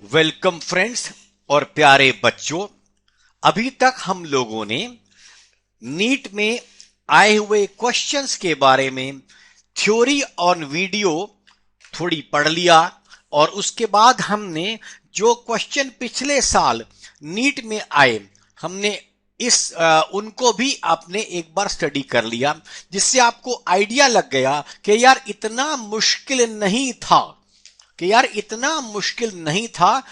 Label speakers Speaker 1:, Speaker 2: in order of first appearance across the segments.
Speaker 1: Welcome friends और प्यारे बच्चों। अभी तक हम लोगों ने नीट में आए हुए क्वेश्चंस के बारे में थ्योरी और वीडियो थोड़ी पढ़ लिया और उसके बाद हमने जो क्वेश्चन पिछले साल नीट में आए हमने उनको भी आपने एक बार स्टडी कर लिया, जिससे आपको आइडिया लग गया कि यार इतना मुश्किल नहीं था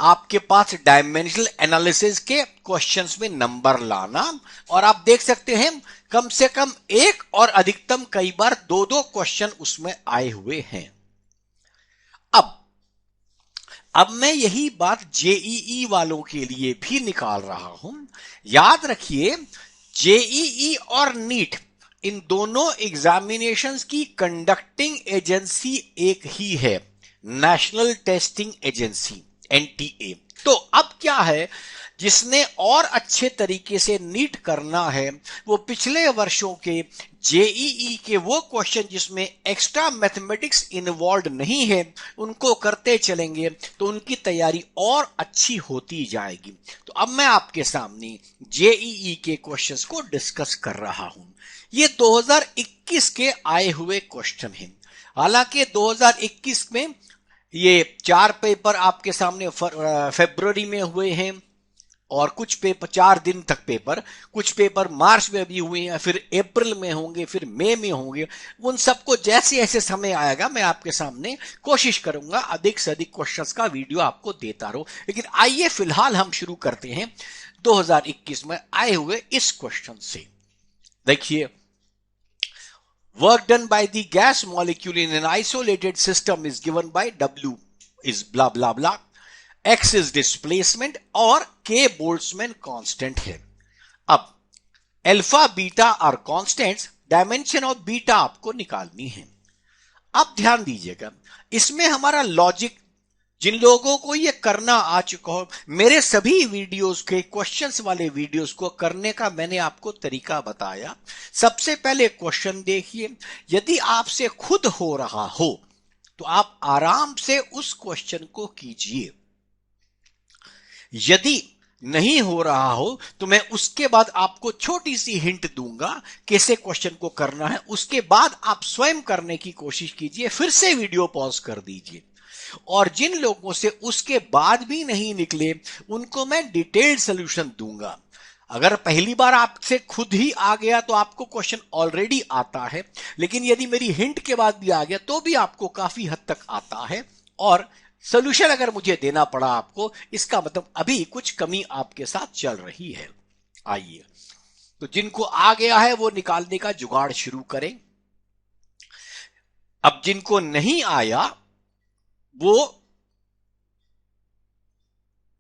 Speaker 1: आपके पास डायमेंशनल एनालिसिस के क्वेश्चंस में नंबर लाना। और आप देख सकते हैं कम से कम एक और अधिकतम कई बार दो दो क्वेश्चन उसमें आए हुए हैं। अब मैं यही बात जेईई वालों के लिए भी निकाल रहा हूं। याद रखिए, जेईई और नीट इन दोनों एग्जामिनेशंस की कंडक्टिंग एजेंसी एक ही है, नेशनल टेस्टिंग एजेंसी एनटीए। तो अब क्या है, जिसने और अच्छे तरीके से नीट करना है वो पिछले वर्षों के जेईई के वो क्वेश्चन जिसमें एक्स्ट्रा मैथमेटिक्स इन्वॉल्व नहीं है उनको करते चलेंगे तो उनकी तैयारी और अच्छी होती जाएगी। तो अब मैं आपके सामने जेईई के क्वेश्चंस को डिस्कस कर रहा हूं। ये 2021 के आए हुए क्वेश्चन हैं। हालांकि 2021 में ये 4 पेपर आपके सामने फरवरी में हुए हैं और कुछ पेपर 4 दिन तक कुछ पेपर मार्च में भी हुए हैं, फिर अप्रैल में होंगे, फिर मई में होंगे। उन सबको जैसे ऐसे समय आएगा मैं आपके सामने कोशिश करूंगा अधिक से अधिक क्वेश्चंस का वीडियो आपको देता रहूं। लेकिन आइए फिलहाल हम शुरू करते हैं 2021 में आए हुए इस क्वेश्चन से। देखिए, work done by the gas molecule in an isolated system is given by W is blah blah blah, X is displacement और K बोल्ट्जमैन कांस्टेंट है। अब alpha beta are constants, dimension of beta आपको निकालनी है। अब ध्यान दीजिएगा, इसमें हमारा लॉजिक, जिन लोगों को ये करना आ चुका हो, मेरे सभी वीडियोस के क्वेश्चंस वाले वीडियोस को करने का मैंने आपको तरीका बताया। सबसे पहले क्वेश्चन देखिए, यदि आपसे खुद हो रहा हो तो आप आराम से उस क्वेश्चन को कीजिए। यदि नहीं हो रहा हो तो मैं उसके बाद आपको छोटी सी हिंट दूंगा कैसे क्वेश्चन को करना है। उसके बाद आप स्वयं करने की कोशिश कीजिए, फिर से वीडियो पॉज कर दीजिए। और जिन लोगों से उसके बाद भी नहीं निकले उनको मैं डिटेल्ड सॉल्यूशन दूंगा। अगर पहली बार आपसे खुद ही आ गया तो आपको क्वेश्चन ऑलरेडी आता है, लेकिन यदि मेरी हिंट के बाद भी आ गया तो भी आपको काफी हद तक आता है। और सॉल्यूशन अगर मुझे देना पड़ा आपको, इसका मतलब अभी कुछ कमी आपके साथ चल रही है। आइए, तो जिनको आ गया है वो निकालने का जुगाड़ शुरू करें। अब जिनको नहीं आया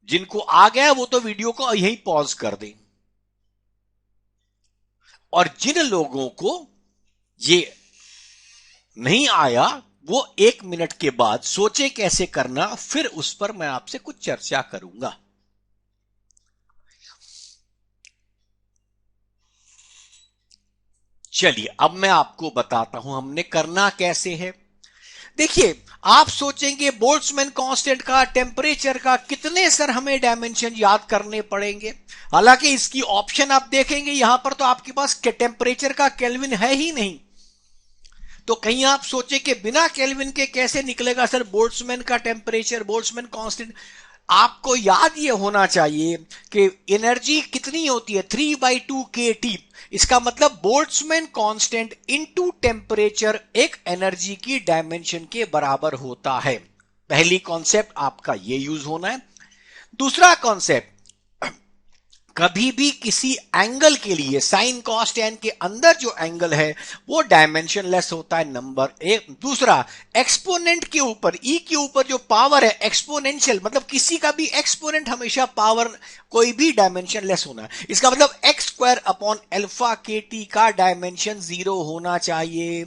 Speaker 1: जिनको आ गया वो तो वीडियो को यहीं पॉज कर दें। और जिन लोगों को ये नहीं आया वो 1 मिनट के बाद सोचे कैसे करना, फिर उस पर मैं आपसे कुछ चर्चा करूंगा। चलिए, अब मैं आपको बताता हूं हमने करना कैसे है। देखिए, आप सोचेंगे बोल्ट्जमैन कांस्टेंट का, टेम्परेचर का कितने सर हमें डायमेंशन याद करने पड़ेंगे। हालांकि इसकी ऑप्शन आप देखेंगे यहां पर तो आपके पास टेम्परेचर का केल्विन है ही नहीं। तो कहीं आप सोचे कि बिना केल्विन के कैसे निकलेगा सर बोल्ट्जमैन का टेम्परेचर, बोल्ट्जमैन कांस्टेंट। आपको याद ये होना चाहिए कि एनर्जी कितनी होती है, 3/2 kT। इसका मतलब बोल्ट्जमैन कांस्टेंट इनटू टेम्परेचर एक एनर्जी की डायमेंशन के बराबर होता है। पहली कॉन्सेप्ट आपका ये यूज होना है। दूसरा कॉन्सेप्ट, कभी भी किसी एंगल के लिए साइन कॉस टैन के अंदर जो एंगल है वो डायमेंशनलेस होता है, नंबर एक। दूसरा, एक्सपोनेंट के ऊपर, ई के ऊपर जो पावर है एक्सपोनेंशियल, मतलब किसी का भी एक्सपोनेंट हमेशा पावर कोई भी डायमेंशनलेस होना है। इसका मतलब x² अपॉन अल्फा KT का डायमेंशन 0 होना चाहिए।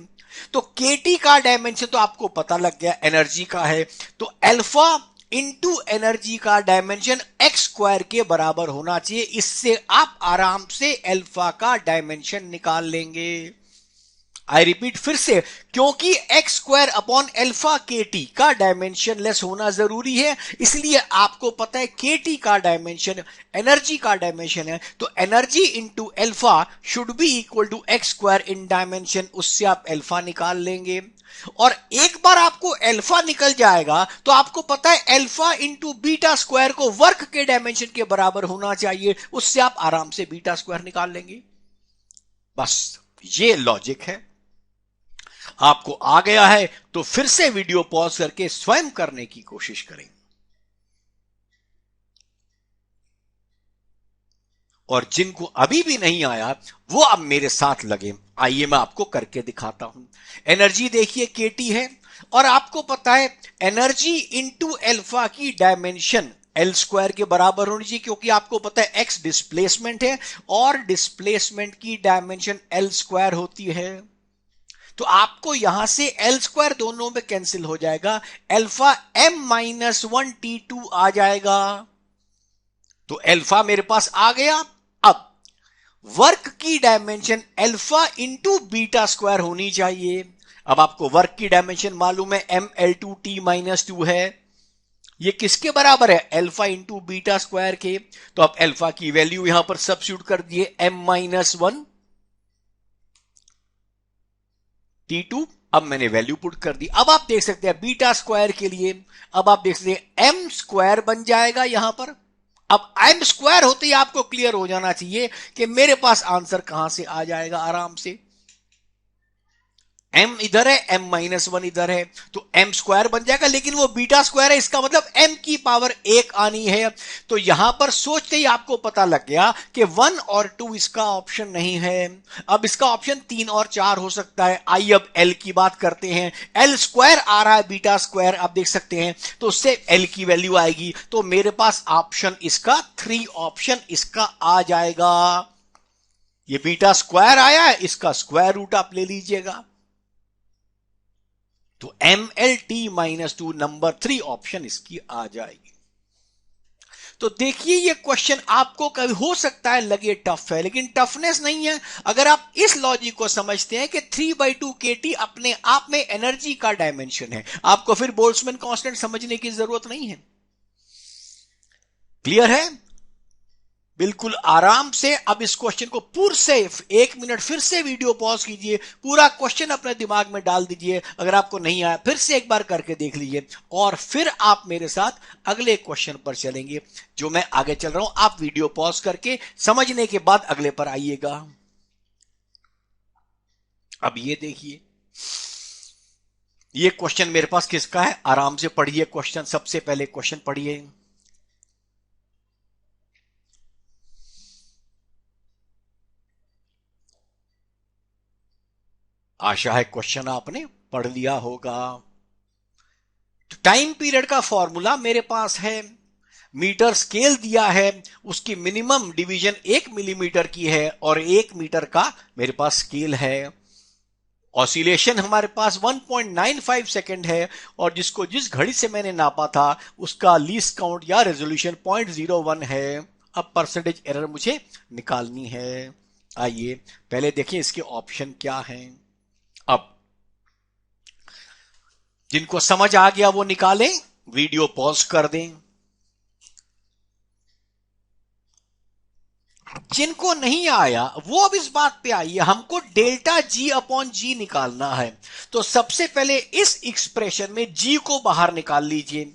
Speaker 1: तो KT का डायमेंशन तो आपको पता लग गया, एनर्जी का है, तो अल्फा इनटू एनर्जी का डायमेंशन x² के बराबर होना चाहिए। इससे आप आराम से अल्फा का डायमेंशन निकाल लेंगे। आई रिपीट फिर से, क्योंकि एक्स स्क्वायर अपॉन एल्फा के टी का डायमेंशन लेस होना जरूरी है, इसलिए आपको पता है के टी का डायमेंशन एनर्जी का डायमेंशन है, तो energy into alpha should be equal to x square in dimension, उससे आप एल्फा निकाल लेंगे। और एक बार आपको एल्फा निकल जाएगा तो आपको पता है एल्फा इंटू बीटा स्क्वायर को वर्क के डायमेंशन के बराबर होना चाहिए, उससे आप आराम से बीटा स्क्वायर निकाल लेंगे। बस ये लॉजिक है। आपको आ गया है तो फिर से वीडियो पॉज करके स्वयं करने की कोशिश करें। और जिनको अभी भी नहीं आया वो अब मेरे साथ लगे, आइए मैं आपको करके दिखाता हूं। एनर्जी देखिए केटी है, और आपको पता है एनर्जी इंटू एल्फा की डायमेंशन एल स्क्वायर के बराबर होनी चाहिए, क्योंकि आपको पता है एक्स डिस्प्लेसमेंट है और डिस्प्लेसमेंट की डायमेंशन एल स्क्वायर होती है। तो आपको यहां से एल स्क्वायर दोनों में कैंसिल हो जाएगा, एल्फा एम माइनस 1t2 आ जाएगा। तो एल्फा मेरे पास आ गया। अब वर्क की dimension alpha into beta square होनी चाहिए। अब आपको वर्क की डायमेंशन मालूम है ml2t माइनस 2 है, ये किसके बराबर है, एल्फा इंटू बीटा स्क्वायर के। तो अब एल्फा की वैल्यू यहां पर सब्स्टिट्यूट कर दिए m माइनस 1 t2, अब मैंने वैल्यू पुट कर दी। अब आप देख सकते हैं बीटा स्क्वायर के लिए, अब आप देख सकते हैं m स्क्वायर बन जाएगा यहां पर। अब m स्क्वायर होते ही आपको क्लियर हो जाना चाहिए कि मेरे पास आंसर कहां से आ जाएगा आराम से। m इधर है, m माइनस 1 इधर है, तो m स्क्वायर बन जाएगा, लेकिन वो बीटा स्क्वायर है, इसका मतलब m की पावर 1 आनी है। तो यहां पर सोचते ही आपको पता लग गया कि 1 और 2 इसका ऑप्शन नहीं है। अब इसका ऑप्शन 3 और 4 हो सकता है। आइए अब l की बात करते हैं। l स्क्वायर आ रहा है बीटा स्क्वायर, आप देख सकते हैं, तो उससे l की वैल्यू आएगी। तो मेरे पास ऑप्शन इसका 3 ऑप्शन इसका आ जाएगा। ये बीटा स्क्वायर आया है, इसका स्क्वायर रूट आप ले लीजिएगा। तो mlt माइनस 2 नंबर 3 ऑप्शन इसकी आ जाएगी। तो देखिए ये क्वेश्चन आपको कभी हो सकता है लगे टफ है, लेकिन टफनेस नहीं है। अगर आप इस लॉजिक को समझते हैं कि 3/2 kT अपने आप में एनर्जी का डायमेंशन है, आपको फिर बोल्ट्जमैन कांस्टेंट समझने की जरूरत नहीं है। क्लियर है? बिल्कुल आराम से अब इस क्वेश्चन को पूर्ण से 1 मिनट फिर से वीडियो पॉज कीजिए, पूरा क्वेश्चन अपने दिमाग में डाल दीजिए। अगर आपको नहीं आया फिर से एक बार करके देख लीजिए, और फिर आप मेरे साथ अगले क्वेश्चन पर चलेंगे जो मैं आगे चल रहा हूं। आप वीडियो पॉज करके समझने के बाद अगले पर आइएगा। अब ये देखिए, ये क्वेश्चन मेरे पास किसका है, आराम से पढ़िए क्वेश्चन। सबसे पहले क्वेश्चन पढ़िए। आशा है क्वेश्चन आपने पढ़ लिया होगा। टाइम पीरियड का फॉर्मूला मेरे पास है, मीटर स्केल दिया है, उसकी मिनिमम डिवीजन 1 मिलीमीटर की है और 1 मीटर का मेरे पास स्केल है। ऑसिलेशन हमारे पास 1.95 सेकंड है, और जिसको जिस घड़ी से मैंने नापा था उसका लीस्ट काउंट या रेजोल्यूशन 0.01 है। अब परसेंटेज एरर मुझे निकालनी है। आइए पहले देखिए इसके ऑप्शन क्या हैं। अब जिनको समझ आ गया वो निकालें, वीडियो पॉज कर दें। जिनको नहीं आया वो अब इस बात पे आइए, हमको डेल्टा जी अपॉन जी निकालना है। तो सबसे पहले इस एक्सप्रेशन में जी को बाहर निकाल लीजिए।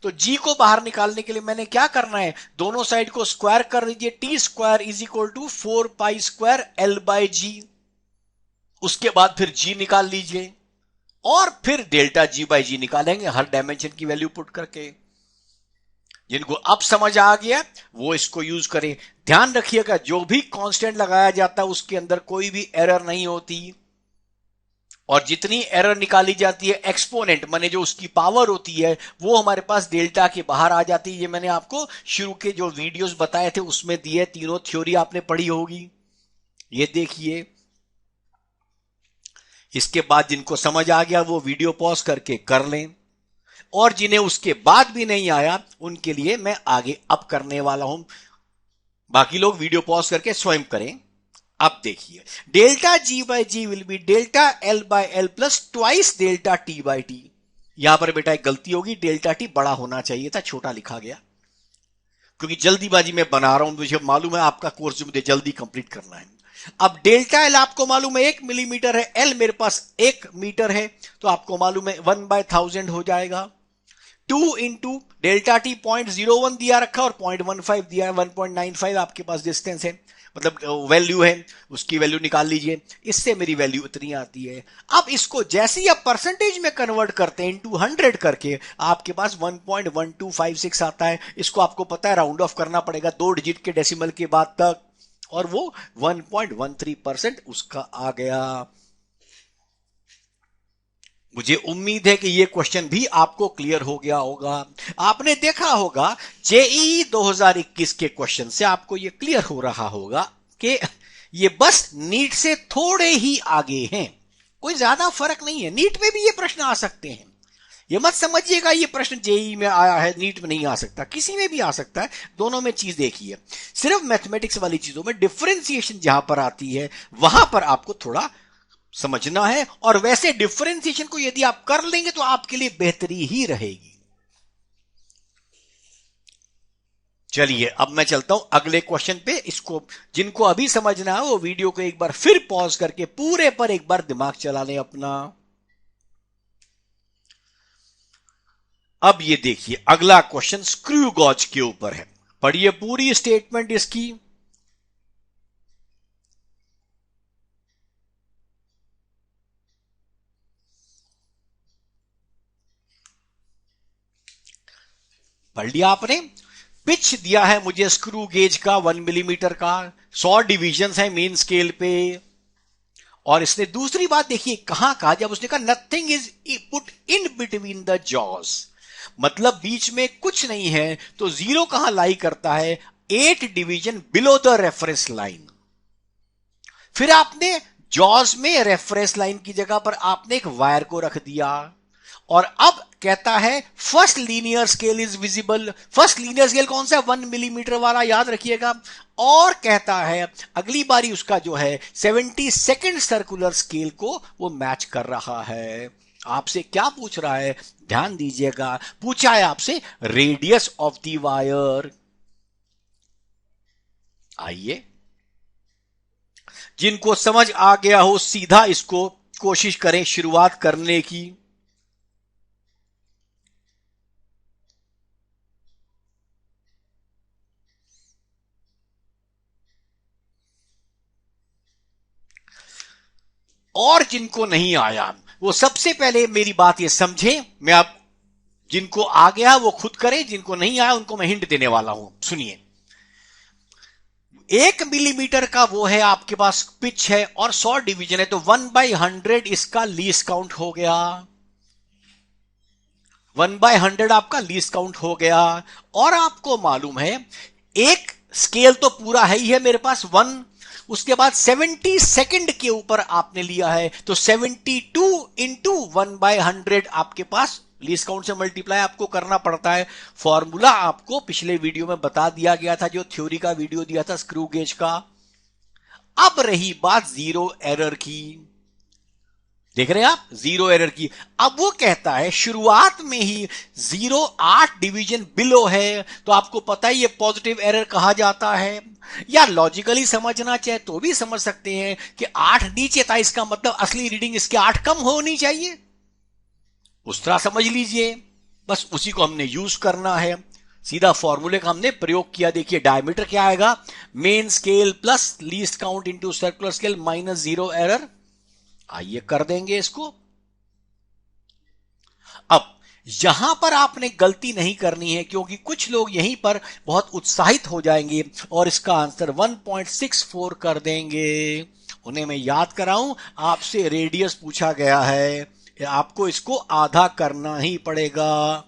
Speaker 1: तो जी को बाहर निकालने के लिए मैंने क्या करना है, दोनों साइड को स्क्वायर कर दीजिए। T square is equal to 4 pi square L by g. उसके बाद फिर जी निकाल लीजिए, और फिर डेल्टा जी बाई जी निकालेंगे हर डायमेंशन की वैल्यू पुट करके। जिनको अब समझ आ गया वो इसको यूज करें। ध्यान रखिएगा जो भी कांस्टेंट लगाया जाता है उसके अंदर कोई भी एरर नहीं होती, और जितनी एरर निकाली जाती है एक्सपोनेंट माने जो उसकी पावर होती है वो हमारे पास डेल्टा के बाहर आ जाती है। ये मैंने आपको शुरू के जो वीडियोस बताए थे उसमें दिए, तीनों थ्योरी आपने पढ़ी होगी। ये देखिए, इसके बाद जिनको समझ आ गया वो वीडियो पॉज करके कर लें, और जिन्हें उसके बाद भी नहीं आया उनके लिए मैं आगे अब करने वाला हूं। बाकी लोग वीडियो पॉज करके स्वयं करें। अब देखिए, delta g by g will be delta l by l plus twice delta t by t. यहां पर बेटा एक गलती होगी, डेल्टा टी बड़ा होना चाहिए था, छोटा लिखा गया, क्योंकि जल्दीबाजी में बना रहा हूं, मुझे मालूम है आपका कोर्स जो मुझे जल्दी कंप्लीट करना है। अब डेल्टा एल आपको मालूम है 1 मिलीमीटर है, एल मेरे पास 1 मीटर है, तो आपको मालूम है 1/1000 हो जाएगा। 2 इंटू डेल्टा टी 0.01 दिया रखा और 0.15 दिया है, 1.95 आपके पास डिस्टेंस है, मतलब वैल्यू है, उसकी वैल्यू निकाल लीजिए, इससे मेरी वैल्यू इतनी आती है। अब इसको जैसे ही आप परसेंटेज में कन्वर्ट करते हैं इनटू 100 करके, आपके पास 1.1256 आता है। इसको आपको पता है राउंड ऑफ करना पड़ेगा 2 डिजिट के डेसिमल के बाद तक, और वो 1.13% उसका आ गया। मुझे उम्मीद है कि यह क्वेश्चन भी आपको क्लियर हो गया होगा। आपने देखा होगा जेईई 2021 के क्वेश्चन से आपको यह क्लियर हो रहा होगा कि ये बस नीट से थोड़े ही आगे हैं, कोई ज्यादा फर्क नहीं है। नीट में भी ये प्रश्न आ सकते हैं, ये मत समझिएगा ये प्रश्न जेईई में आया है नीट में नहीं आ सकता, किसी में भी आ सकता है। दोनों में चीज देखिए, सिर्फ मैथमेटिक्स वाली चीजों में डिफरेंशिएशन जहां पर आती है वहां पर आपको थोड़ा समझना है, और वैसे डिफरेंशिएशन को यदि आप कर लेंगे तो आपके लिए बेहतरी ही रहेगी। चलिए अब मैं चलता हूं अगले क्वेश्चन पे। इसको जिनको अभी समझना है वो वीडियो को एक बार फिर पॉज करके पूरे पर एक बार दिमाग चला लें अपना। अब ये देखिए अगला क्वेश्चन स्क्रू गॉज के ऊपर है, पढ़िए पूरी स्टेटमेंट इसकी। पढ़ लिया आपने? पिच दिया है मुझे स्क्रू गेज का 1 मिलीमीटर का, 100 डिविजन है मेन स्केल पे। और इसने दूसरी बात देखिए कहां कहा, जब उसने कहा nothing is put in between the jaws, मतलब बीच में कुछ नहीं है, तो जीरो कहां लाई करता है, 8 division below the reference line. फिर आपने जॉज में रेफरेंस लाइन की जगह पर आपने एक वायर को रख दिया, और अब कहता है first linear scale is visible. First linear scale कौन सा है, 1 मिलीमीटर वाला, याद रखिएगा। और कहता है अगली बारी उसका जो है 72nd सर्कुलर स्केल को वो मैच कर रहा है। आपसे क्या पूछ रहा है, ध्यान दीजिएगा, पूछा है आपसे रेडियस ऑफ द वायर। आइए जिनको समझ आ गया हो सीधा इसको कोशिश करें शुरुआत करने की। और जिनको नहीं आया वो सबसे पहले मेरी बात ये समझे, मैं आप जिनको आ गया वो खुद करें, जिनको नहीं आया उनको मैं हिंट देने वाला हूं। सुनिए, 1 मिलीमीटर का वो है आपके पास पिच है और 100 डिवीजन है, तो 1/100 इसका लीस्ट काउंट हो गया। 1/100 आपका लीस्ट काउंट हो गया। और आपको मालूम है एक स्केल तो पूरा है ही है मेरे पास 1, उसके बाद 72nd के ऊपर आपने लिया है, तो 72 इंटू 1/100 आपके पास लीस्ट काउंट से मल्टीप्लाई आपको करना पड़ता है। फॉर्मूला आपको पिछले वीडियो में बता दिया गया था, जो थ्योरी का वीडियो दिया था स्क्रू गेज का। अब रही बात जीरो एरर की, देख रहे हैं आप, जीरो एरर की। अब वो कहता है शुरुआत में ही 8 डिवीजन बिलो है, तो आपको पता ही ये पॉजिटिव एरर कहा जाता है। या लॉजिकली समझना चाहे तो भी समझ सकते हैं कि 8 नीचे था, इसका मतलब असली रीडिंग इसके 8 कम होनी चाहिए, उस तरह समझ लीजिए। बस उसी को हमने यूज करना है, सीधा फॉर्मूले का हमने प्रयोग किया। देखिए डायमीटर क्या आएगा, main scale plus least count into circular scale minus zero error. आइए कर देंगे इसको। अब यहां पर आपने गलती नहीं करनी है, क्योंकि कुछ लोग यहीं पर बहुत उत्साहित हो जाएंगे और इसका आंसर 1.64 कर देंगे। उन्हें मैं याद कराऊं, आपसे रेडियस पूछा गया है, आपको इसको आधा करना ही पड़ेगा।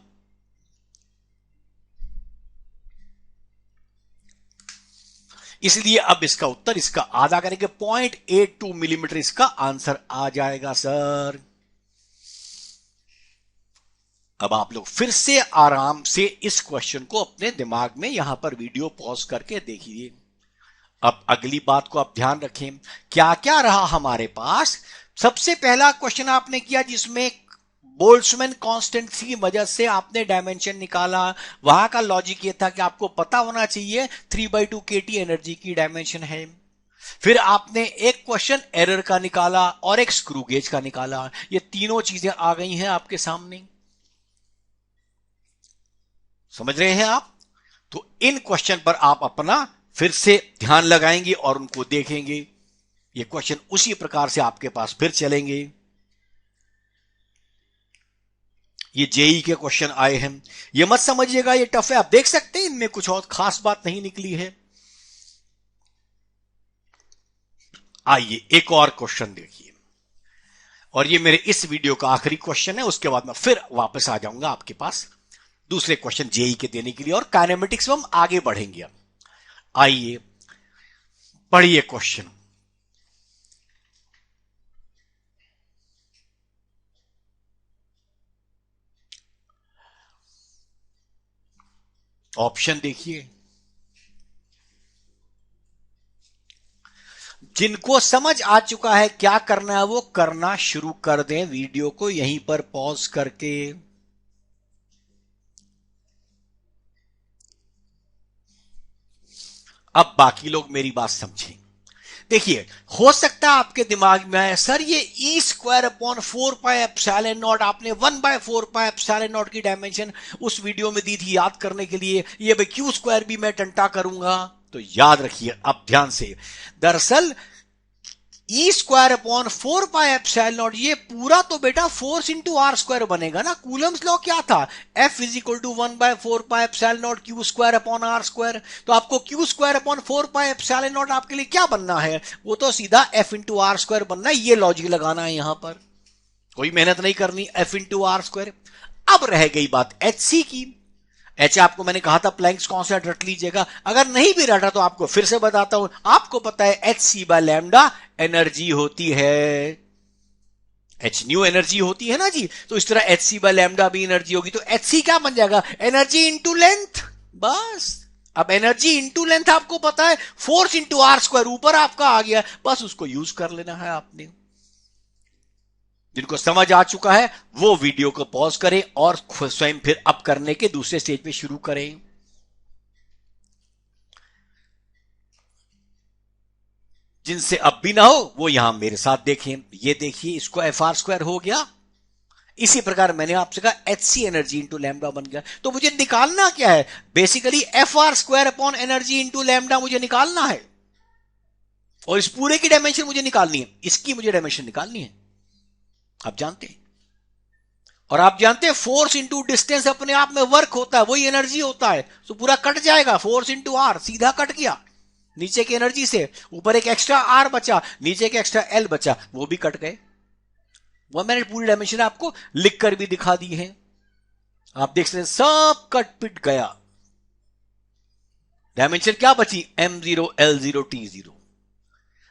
Speaker 1: इसलिए अब इसका उत्तर इसका आधा करेंगे, 0.82 मिलीमीटर इसका आंसर आ जाएगा सर। अब आप लोग फिर से आराम से इस क्वेश्चन को अपने दिमाग में यहां पर वीडियो पॉज करके देखिए। अब अगली बात को आप ध्यान रखें, क्या क्या रहा हमारे पास। सबसे पहला क्वेश्चन आपने किया जिसमें बोल्ट्जमैन कांस्टेंट की वजह से आपने डायमेंशन निकाला। वहां का लॉजिक ये था कि आपको पता होना चाहिए 3/2 kT एनर्जी की डायमेंशन है। फिर आपने एक क्वेश्चन एरर का निकाला और एक स्क्रू गेज का निकाला। ये तीनों चीजें आ गई हैं आपके सामने, समझ रहे हैं आप। तो इन क्वेश्चन पर आप अपना फिर से ध्यान लगाएंगे और उनको देखेंगे। ये क्वेश्चन उसी प्रकार से आपके पास फिर चलेंगे। ये जेई के क्वेश्चन आए हैं, ये मत समझिएगा ये टफ है, आप देख सकते हैं इनमें कुछ और खास बात नहीं निकली है। आइए एक और क्वेश्चन देखिए, और ये मेरे इस वीडियो का आखिरी क्वेश्चन है, उसके बाद मैं फिर वापस आ जाऊंगा आपके पास दूसरे क्वेश्चन जेई के देने के लिए, और काइनेमेटिक्स में हम आगे बढ़ेंगे। अब आइए पढ़िए क्वेश्चन। ऑप्शन देखिए, जिनको समझ आ चुका है क्या करना है वो करना शुरू कर दें, वीडियो को यहीं पर पॉज करके। अब बाकी लोग मेरी बात समझें। देखिए, हो सकता है आपके दिमाग में आए सर ये E²/4πε0 आपने 1/4πε0 की डायमेंशन उस वीडियो में दी थी याद करने के लिए, ये Q² भी मैं टंटा करूंगा। तो याद रखिए अब ध्यान से, दरअसल E²/4πε0 ये पूरा तो बेटा फोर्स इंटू R² बनेगा ना। कूलम्स लॉ क्या था, F = 1/4πε0 Q²/R²। तो आपको Q²/4πε0 आपके लिए क्या बनना है, वो तो सीधा F × R² बनना है। ये लॉजिक लगाना है यहां पर, कोई मेहनत नहीं करनी, F × R²। अब रह गई बात HC की। एच आपको मैंने कहा था प्लैंक्स कांस्टेंट रट लीजिएगा, अगर नहीं भी रटा तो आपको फिर से बताता हूं। आपको पता है hc/λ एनर्जी होती है, h न्यू एनर्जी होती है ना जी। तो इस तरह hc/λ भी एनर्जी होगी, तो hc क्या बन जाएगा, एनर्जी इंटू लेंथ। बस अब एनर्जी इंटू लेंथ आपको पता है, फोर्स इंटू R² ऊपर आपका आ गया, बस उसको यूज कर लेना है आपने। जिनको समझ आ चुका है वो वीडियो को पॉज करें और स्वयं फिर अप करने के दूसरे स्टेज पे शुरू करें। जिनसे अब भी ना हो वो यहां मेरे साथ देखें। ये देखिए, इसको FR² हो गया। इसी प्रकार मैंने आपसे कहा HC एनर्जी इंटू लैम्डा बन गया। तो मुझे निकालना क्या है, basically FR² energy into lambda मुझे निकालना है, और इस पूरे की डायमेंशन मुझे निकालनी है, इसकी मुझे डायमेंशन निकालनी है। आप जानते हैं, और आप जानते हैं फोर्स इंटू डिस्टेंस अपने आप में वर्क होता है, वही एनर्जी होता है। तो पूरा कट जाएगा, फोर्स इंटू R सीधा कट गया नीचे की एनर्जी से, ऊपर एक एक्स्ट्रा R बचा, नीचे के एक्स्ट्रा L बचा, वो भी कट गए। वो मैंने पूरी डायमेंशन आपको लिखकर भी दिखा दी है, आप देख सकते हैं सब कट पिट गया। डायमेंशन क्या बची, M0 L0 T0।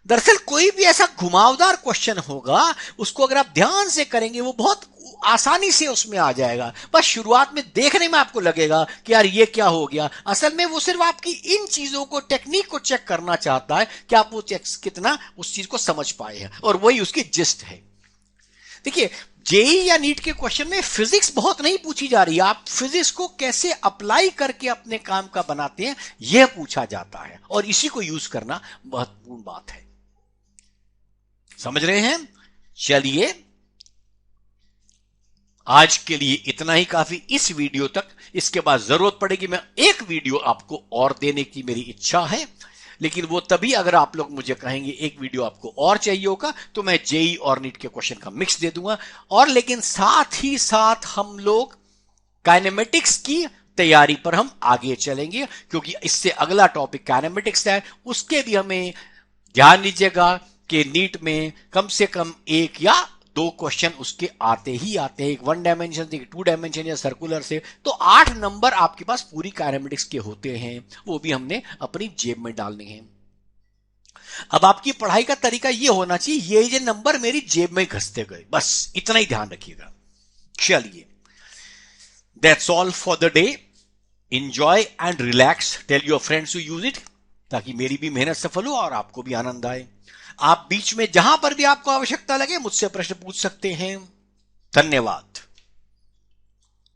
Speaker 1: दरअसल कोई भी ऐसा घुमावदार क्वेश्चन होगा, उसको अगर आप ध्यान से करेंगे वो बहुत आसानी से उसमें आ जाएगा। बस शुरुआत में देखने में आपको लगेगा कि यार ये क्या हो गया, असल में वो सिर्फ आपकी इन चीजों को, टेक्निक को चेक करना चाहता है कि आप वो कितना उस चीज को समझ पाए हैं, और वही उसकी जिस्ट है। देखिए, जेई या नीट के क्वेश्चन में फिजिक्स बहुत नहीं पूछी जा रही है, आप फिजिक्स को कैसे अप्लाई करके अपने काम का बनाते हैं यह पूछा जाता है, और इसी को यूज करना महत्वपूर्ण बात है। समझ रहे हैं। चलिए आज के लिए इतना ही काफी इस वीडियो तक। इसके बाद जरूरत पड़ेगी मैं एक वीडियो आपको और देने की मेरी इच्छा है, लेकिन वो तभी अगर आप लोग मुझे कहेंगे एक वीडियो आपको और चाहिए होगा, तो मैं जेई और नीट के क्वेश्चन का मिक्स दे दूंगा। और लेकिन साथ ही साथ हम लोग काइनेमेटिक्स की तैयारी पर हम आगे चलेंगे, क्योंकि इससे अगला टॉपिक काइनेमेटिक्स है। उसके भी हमें ध्यान दीजिएगा कि नीट में कम से कम एक या दो क्वेश्चन उसके आते ही आते हैं, एक 1 डायमेंशन से, 2 डायमेंशन या सर्कुलर से। तो 8 नंबर आपके पास पूरी काइनेमेटिक्स के होते हैं, वो भी हमने अपनी जेब में डालने हैं। अब आपकी पढ़ाई का तरीका ये होना चाहिए, ये नंबर मेरी जेब में घसते गए, बस इतना ही ध्यान रखिएगा। चलिए, that's all for the day. Enjoy and relax. Tell your friends to use it. ताकि मेरी भी मेहनत सफल हो और आपको भी आनंद आए। आप बीच में जहां पर भी आपको आवश्यकता लगे मुझसे प्रश्न पूछ सकते हैं। धन्यवाद।